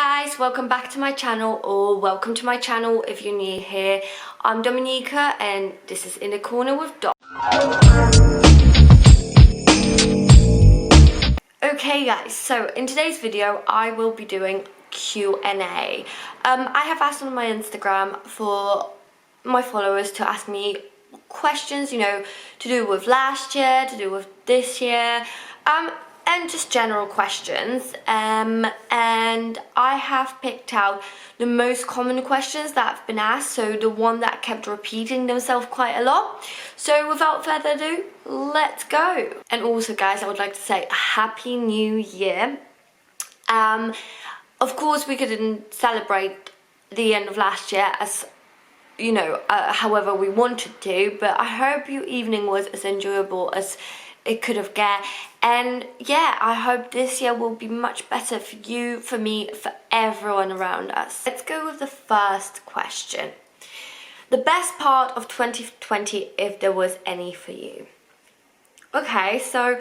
guys, welcome back to my channel, or welcome to my channel if you're new here. I'm Dominica and this is In the Corner with Dom. Okay guys, so in today's video I will be doing Q&A. I have asked on my Instagram for my followers to ask me questions, you know, to do with last year, to do with this year, and just general questions, and I have picked out the most common questions that have been asked, so the one that kept repeating themselves quite a lot. So without further ado, let's go. And also guys, I would like to say Happy New Year. Of course we couldn't celebrate the end of last year as you know, however we wanted to, but I hope your evening was as enjoyable as it could have get. And yeah, I hope this year will be much better for you, for me, for everyone around us. Let's go with the first question. The best part of 2020, if there was any for you. Okay, so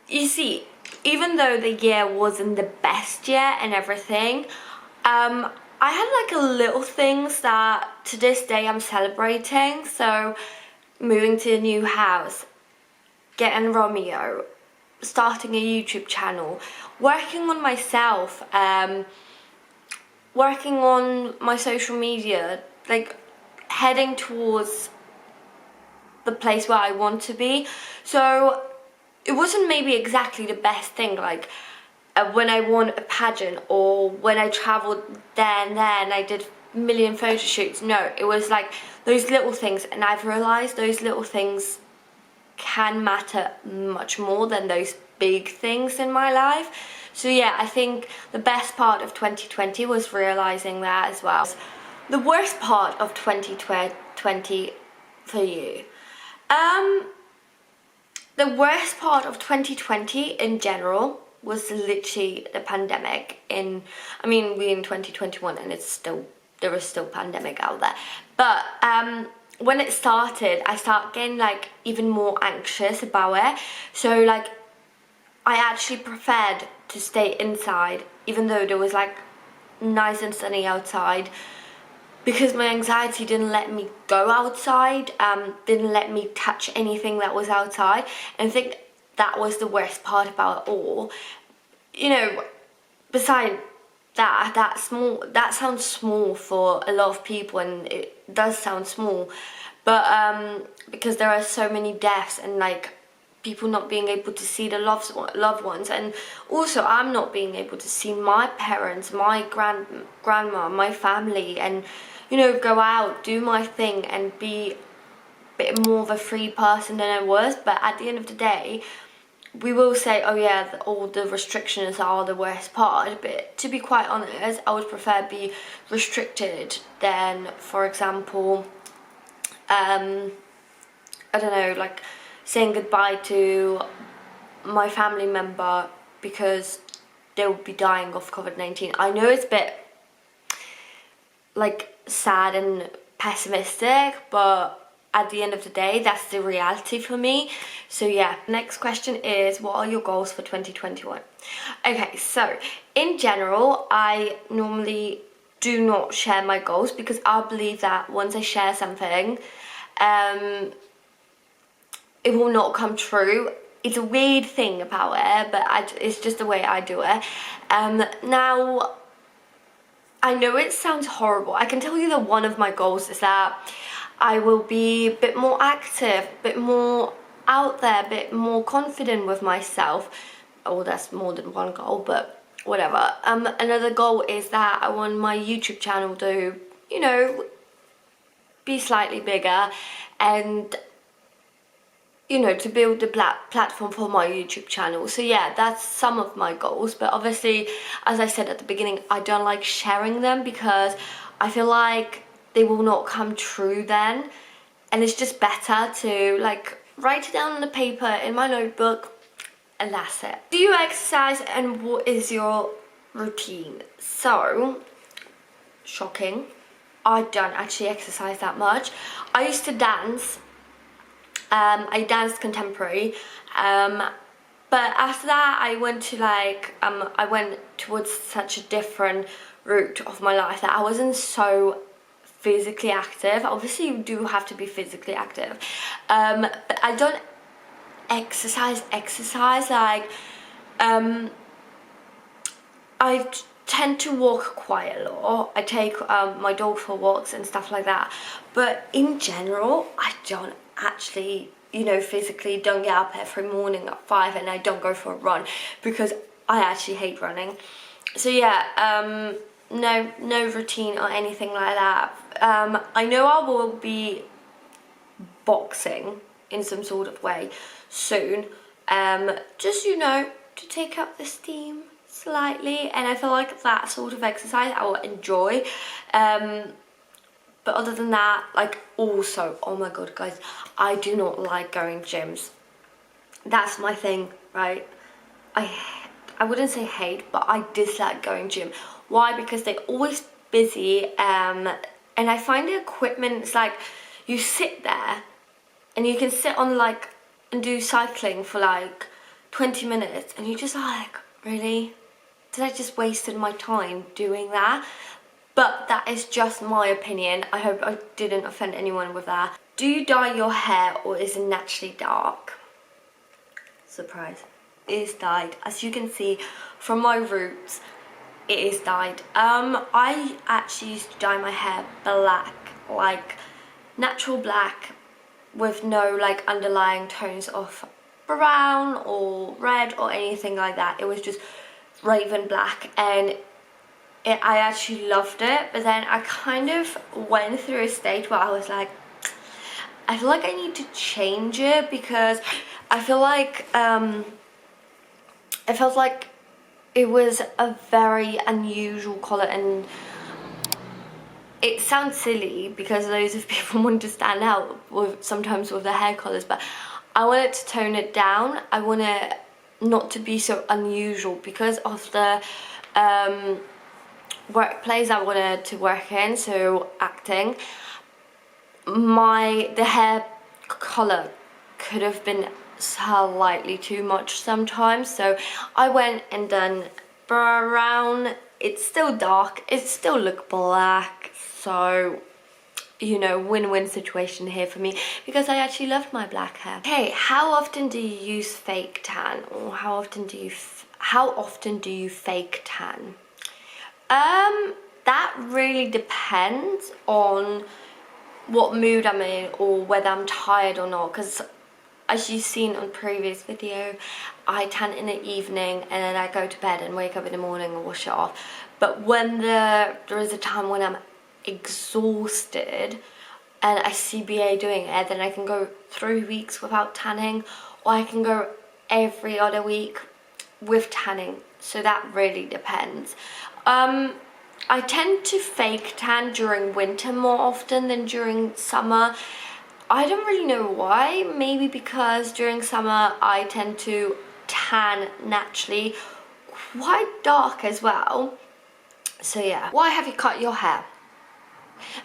you see, even though the year wasn't the best year and everything, I had like a little things that to this day I'm celebrating. So moving to a new house, getting Romeo, starting a YouTube channel, working on myself, working on my social media, like heading towards the place where I want to be. So it wasn't maybe exactly the best thing, like when I won a pageant or when I travelled there and I did a million photo shoots. No, it was like those little things, and I've realised those little things can matter much more than those big things in my life. So yeah, I think the best part of 2020 was realising that as well. The worst part of 2020 for you? The worst part of 2020 in general was literally the pandemic. I mean, we're in 2021 and there is still pandemic out there. But when it started, I started getting like even more anxious about it. So like, I actually preferred to stay inside, even though there was like nice and sunny outside, because my anxiety didn't let me go outside, didn't let me touch anything that was outside. And I think that was the worst part about it all. You know, besides that sounds small for a lot of people, and it does sound small, but because there are so many deaths and like people not being able to see the loved ones, and also I'm not being able to see my parents, my grandma, my family, and you know, go out, do my thing and be a bit more of a free person than I was. But at the end of the day, we will say, oh yeah, all the restrictions are the worst part, but to be quite honest, I would prefer be restricted than, for example, I don't know, like saying goodbye to my family member because they would be dying of COVID-19. I know it's a bit like sad and pessimistic, but at the end of the day, that's the reality for me. So yeah, next question is, what are your goals for 2021? Okay, so in general, I normally do not share my goals because I believe that once I share something, it will not come true. It's a weird thing about it, but it's just the way I do it. Now, I know it sounds horrible. I can tell you that one of my goals is that I will be a bit more active, a bit more out there, a bit more confident with myself. Oh, that's more than one goal, but whatever. Another goal is that I want my YouTube channel to, you know, be slightly bigger, and you know, to build the platform for my YouTube channel. So yeah, that's some of my goals, but obviously, as I said at the beginning, I don't like sharing them because I feel like they will not come true then, and it's just better to like write it down on the paper in my notebook, and that's it. Do you exercise, and what is your routine? So, shocking, I don't actually exercise that much. I used to dance. I danced contemporary, But after that, I went to like, I went towards such a different route of my life that I wasn't so physically active. Obviously, you do have to be physically active. But I don't exercise like, I tend to walk quite a lot. I take my dog for walks and stuff like that. But in general, I don't actually, you know, physically don't get up every morning at 5 and I don't go for a run because I actually hate running. So yeah, no routine or anything like that. I know I will be boxing in some sort of way soon, just, you know, to take up the steam slightly, and I feel like that sort of exercise I will enjoy. But other than that, like, also, oh my god guys, I do not like going gyms. That's my thing, right? I wouldn't say hate, but I dislike going gym. Why? Because they're always busy, and I find the equipment, it's like you sit there and you can sit on like and do cycling for like 20 minutes and you just like, really? Did I just wasted my time doing that? But that is just my opinion. I hope I didn't offend anyone with that. Do you dye your hair or is it naturally dark? Surprise. It is dyed. As you can see from my roots, it is dyed. I actually used to dye my hair black, like natural black with no like underlying tones of brown or red or anything like that. It was just raven black, and I actually loved it. But then I kind of went through a stage where I was like, I feel like I need to change it because I feel like it felt like it was a very unusual colour, and it sounds silly because loads of people want to stand out with sometimes with their hair colours, but I wanted to tone it down. I want it not to be so unusual because of the workplace I wanted to work in, so acting. The hair colour could have been slightly too much sometimes, so I went and done brown. It's still dark, it still look black, so you know, win-win situation here for me because I actually loved my black hair. Okay, how often do you use fake tan, or how often do you fake tan? That really depends on what mood I'm in or whether I'm tired or not, because as you've seen on previous video, I tan in the evening and then I go to bed and wake up in the morning and wash it off. But when there is a time when I'm exhausted and I see BA doing it, then I can go 3 weeks without tanning, or I can go every other week with tanning. So that really depends. I tend to fake tan during winter more often than during summer. I don't really know why. Maybe because during summer I tend to tan naturally quite dark as well. So yeah. Why have you cut your hair?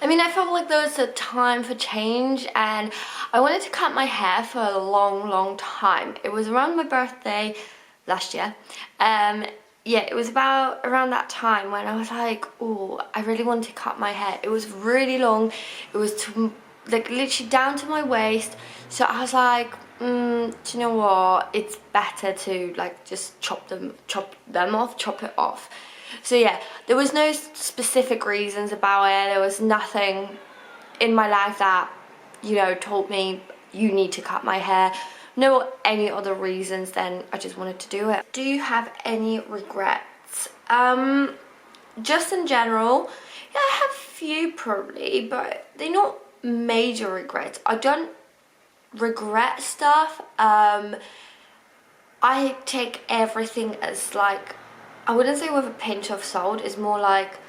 I mean, I felt like there was a time for change and I wanted to cut my hair for a long time. It was around my birthday last year. Yeah, it was about around that time when I was like, oh, I really want to cut my hair. It was really long. It was like literally down to my waist. So I was like, do you know what? It's better to like just chop it off. So yeah, there was no specific reasons about it. There was nothing in my life that, you know, told me you need to cut my hair. No any other reasons, then I just wanted to do it. Do you have any regrets? Just in general, yeah, I have a few probably, but they're not major regrets. I don't regret stuff. I take everything as like, I wouldn't say with a pinch of salt, it's more like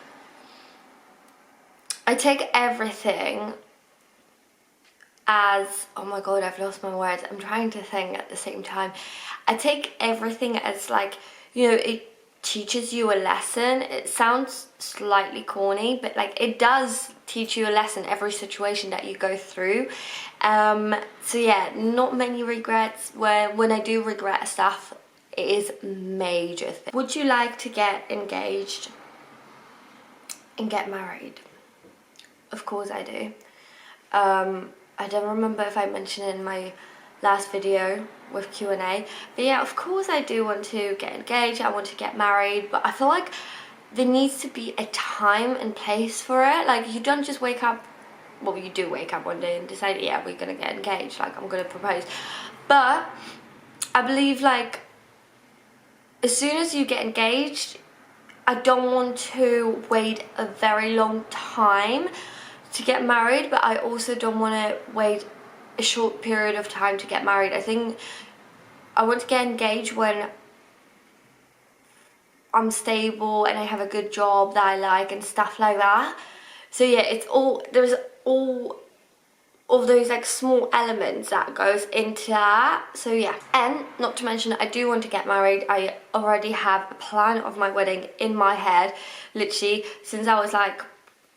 I take everything as, oh my god, I've lost my words. I'm trying to think at the same time. I take everything as like, you know, it teaches you a lesson. It sounds slightly corny, but like it does teach you a lesson every situation that you go through. So yeah, not many regrets. When I do regret stuff, It is major thing. Would you like to get engaged and get married? Of course I do. I don't remember if I mentioned it in my last video with Q&A, but yeah, of course I do want to get engaged, I want to get married, but I feel like there needs to be a time and place for it. Like, you don't just wake up, well, you do wake up one day and decide, yeah, we're gonna get engaged, like, I'm gonna propose. But I believe, like, as soon as you get engaged, I don't want to wait a very long time to get married, but I also don't want to wait a short period of time to get married. I think I want to get engaged when I'm stable and I have a good job that I like and stuff like that. So yeah, there's all of those like small elements that goes into that. So yeah, and not to mention, I do want to get married. I already have a plan of my wedding in my head, literally since I was like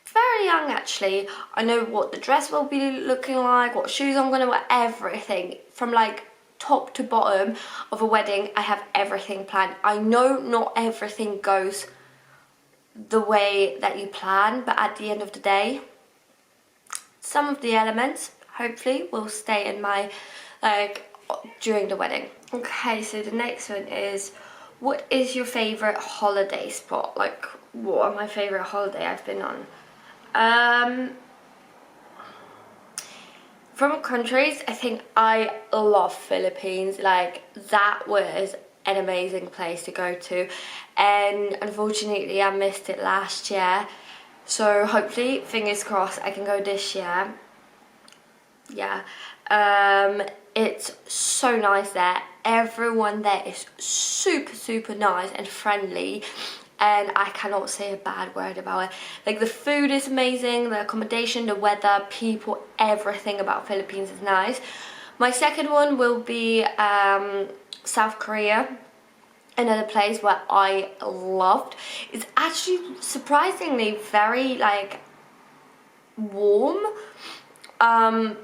very young. Actually, I know what the dress will be looking like, what shoes I'm gonna wear, everything from like top to bottom of a wedding. I have everything planned. I know not everything goes the way that you plan, but at the end of the day, some of the elements hopefully will stay in my, like, during the wedding. Okay, so the next one is, what is your favorite holiday spot? Like, what are my favorite holiday I've been on? From countries, I think I love Philippines. Like, that was an amazing place to go to, and unfortunately I missed it last year, so hopefully, fingers crossed, I can go this year. Yeah, it's so nice there. Everyone there is super nice and friendly, and I cannot say a bad word about it. Like, the food is amazing, the accommodation, the weather, people, everything about Philippines is nice. My second one will be South Korea. Another place where I loved. It's actually surprisingly very like warm.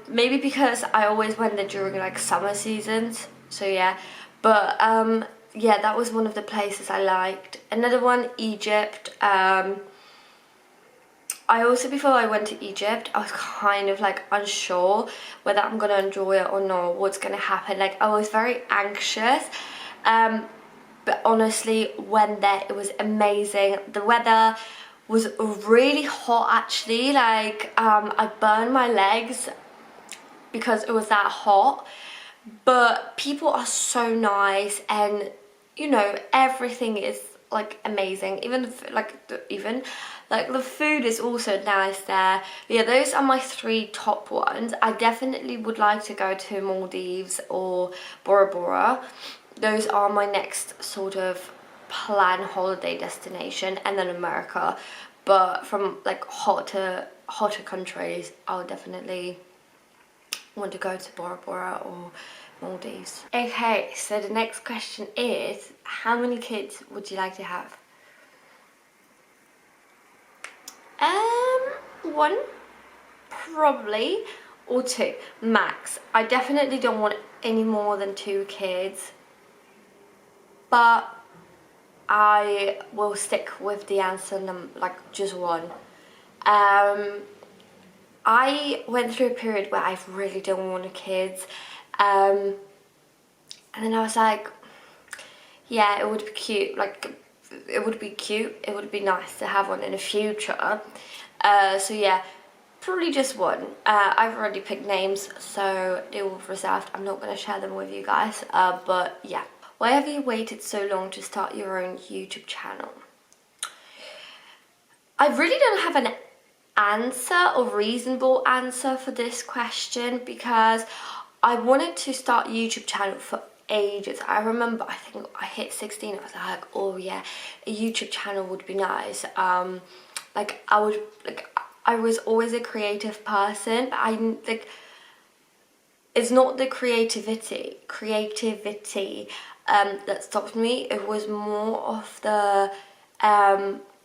Maybe because I always went there during like summer seasons, so yeah. But yeah, that was one of the places I liked. Another one, Egypt. I also, before I went to Egypt, I was kind of like unsure whether I'm gonna enjoy it or not, what's gonna happen. Like, I was very anxious, but honestly, when there, it was amazing. The weather was really hot actually. Like, I burned my legs because it was that hot, but people are so nice, and you know, everything is like amazing. Even the food is also nice there. But yeah, those are my 3 top ones. I definitely would like to go to Maldives or Bora Bora. Those are my next sort of plan holiday destination, and then America. But from like hotter countries, I'll definitely want to go to Bora Bora or Maldives. Okay, so the next question is, how many kids would you like to have? 1 probably, or 2 max. I definitely don't want any more than 2 kids, but I will stick with the answer like just 1. I went through a period where I really don't want kids, and then I was like, yeah, it would be cute, like it would be cute, it would be nice to have one in the future. So yeah, probably just 1. I've already picked names, so they were reserved. I'm not going to share them with you guys, but yeah. Why have you waited so long to start your own YouTube channel? I really don't have an answer or reasonable answer for this question, because I wanted to start a YouTube channel for ages. I remember, I think I hit 16, I was like, oh yeah, a YouTube channel would be nice. Like, I was always a creative person, but it's not the creativity that stopped me. It was more of the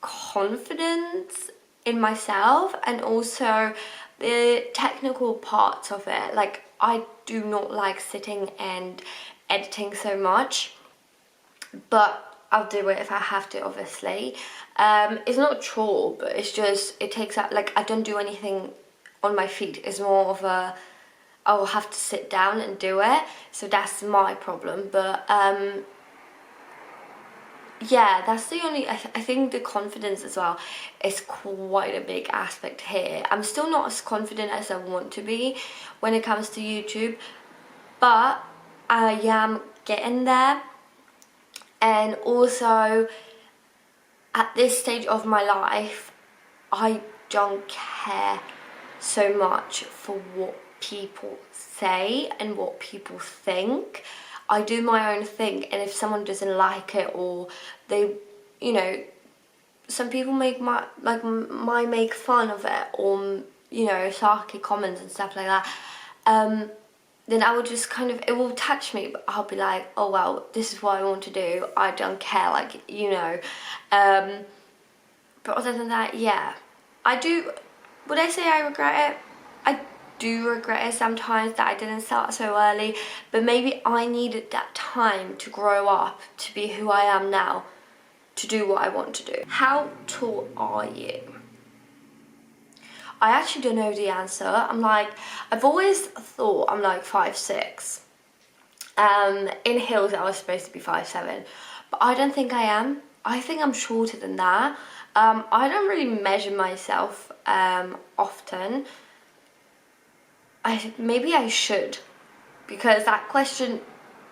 confidence in myself, and also the technical parts of it. Like, I do not like sitting and editing so much. but I'll do it if I have to, obviously. It's not a chore, but it's just, it takes out, like, I don't do anything on my feet. It's more of a, I'll have to sit down and do it, so that's my problem. But yeah, that's the only, I think the confidence as well is quite a big aspect here. I'm still not as confident as I want to be when it comes to YouTube, but I am getting there. And also, at this stage of my life, I don't care so much for what people say and what people think. I do my own thing, and if someone doesn't like it, or they, you know, some people make might make fun of it, or, you know, sarcastic comments and stuff like that, then I will just kind of, it will touch me, but I'll be like, oh well, this is what I want to do, I don't care, like, you know. But other than that, yeah, I do, would I say I regret it? I do regret it sometimes that I didn't start so early, but maybe I needed that time to grow up, to be who I am now, to do what I want to do. How tall are you? I actually don't know the answer. I've always thought I'm like 5'6". In heels I was supposed to be 5'7", but I don't think I am. I think I'm shorter than that. I don't really measure myself often. Maybe I should, because that question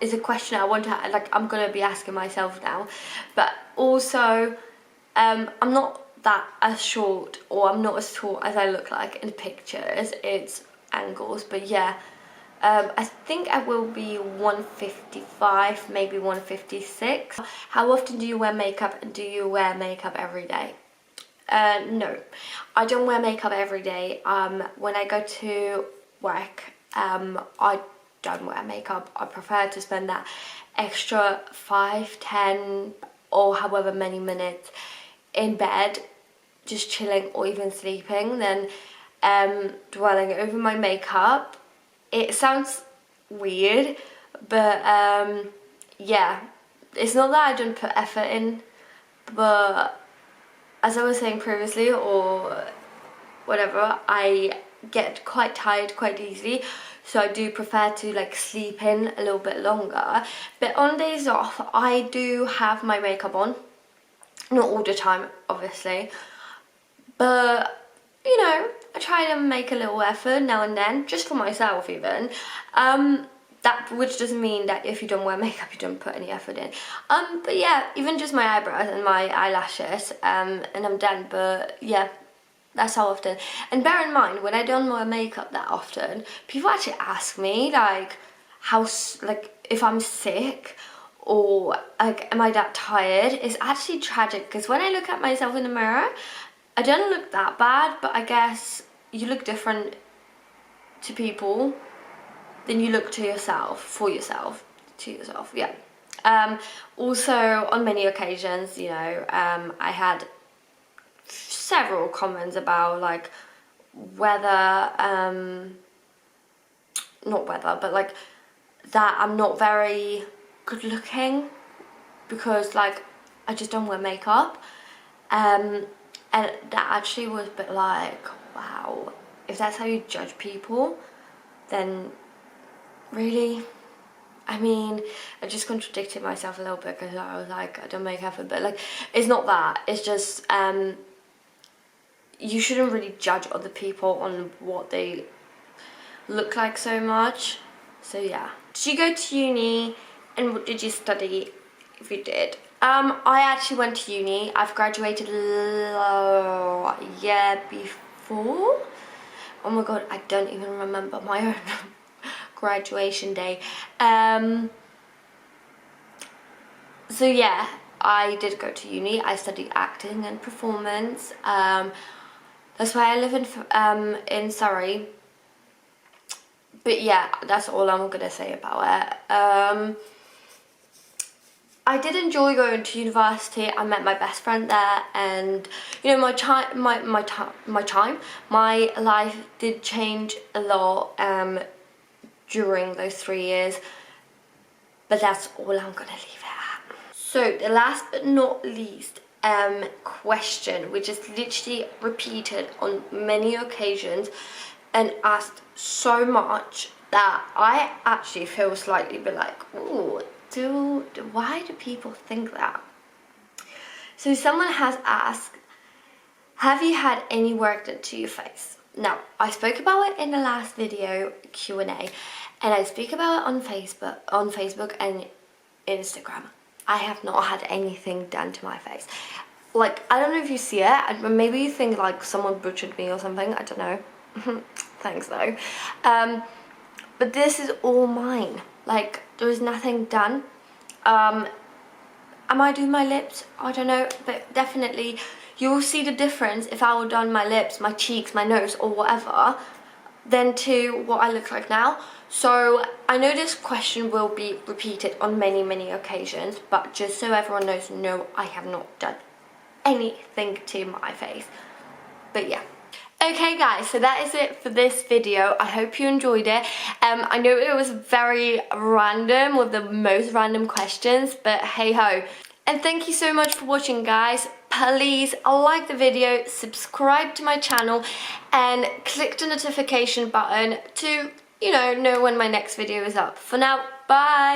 is a question I want to, like, I'm gonna be asking myself now. But also, I'm not that as short, or I'm not as tall as I look like in pictures. It's angles, but yeah. I think I will be 155, maybe 156. How often do you wear makeup, and do you wear makeup every day? No, I don't wear makeup every day. When I go to work, I don't wear makeup. I prefer to spend that extra 5, 10, or however many minutes in bed, just chilling or even sleeping, than dwelling over my makeup. It sounds weird, but yeah, it's not that I don't put effort in, but as I was saying previously, or whatever, I get quite tired quite easily, so I do prefer to like sleep in a little bit longer. But on days off, I do have my makeup on, not all the time obviously, but you know, I try to make a little effort now and then, just for myself even. That, which doesn't mean that if you don't wear makeup you don't put any effort in. But yeah, even just my eyebrows and my eyelashes, and I'm done. But yeah, that's how often. And bear in mind, when I don't wear makeup that often, people actually ask me like like if I'm sick, or like am I that tired. It's actually tragic, because when I look at myself in the mirror, I don't look that bad, but I guess you look different to people than you look to yourself, to yourself, yeah. Also, on many occasions, you know, I had several comments about like whether, not whether, but like that I'm not very good looking, because like I just don't wear makeup. And that actually was a bit like, wow, if that's how you judge people, then really? I mean, I just contradicted myself a little bit, because I was like, I don't make effort, but like, it's not that. It's just, you shouldn't really judge other people on what they look like so much. So yeah. Did you go to uni, and what did you study if you did? I actually went to uni. I've graduated a year before. Oh my god, I don't even remember my own graduation day. So yeah, I did go to uni. I studied acting and performance. That's why I live in Surrey. But yeah, that's all I'm gonna say about it. I did enjoy going to university. I met my best friend there, and you know, my life did change a lot during those 3 years. But that's all I'm gonna leave it at. So the last but not least question, which is literally repeated on many occasions and asked so much that I actually feel slightly bit like, ooh, why do people think that? So someone has asked, have you had any work done to your face? Now, I spoke about it in the last video Q&A, and I speak about it on Facebook and Instagram. I have not had anything done to my face. Like, I don't know if you see it, and maybe you think like someone butchered me or something, I don't know. Thanks though. But this is all mine. Like, there is nothing done. Am I doing my lips? I don't know, but definitely you will see the difference if I would done my lips, my cheeks, my nose or whatever, than to what I look like now. So I know this question will be repeated on many occasions, but just so everyone knows, no, I have not done anything to my face. But yeah. Okay guys, so that is it for this video. I hope you enjoyed it. I know it was very random with the most random questions, but hey ho. And thank you so much for watching guys. Please like the video, subscribe to my channel and click the notification button to, you know when my next video is up. For now, bye!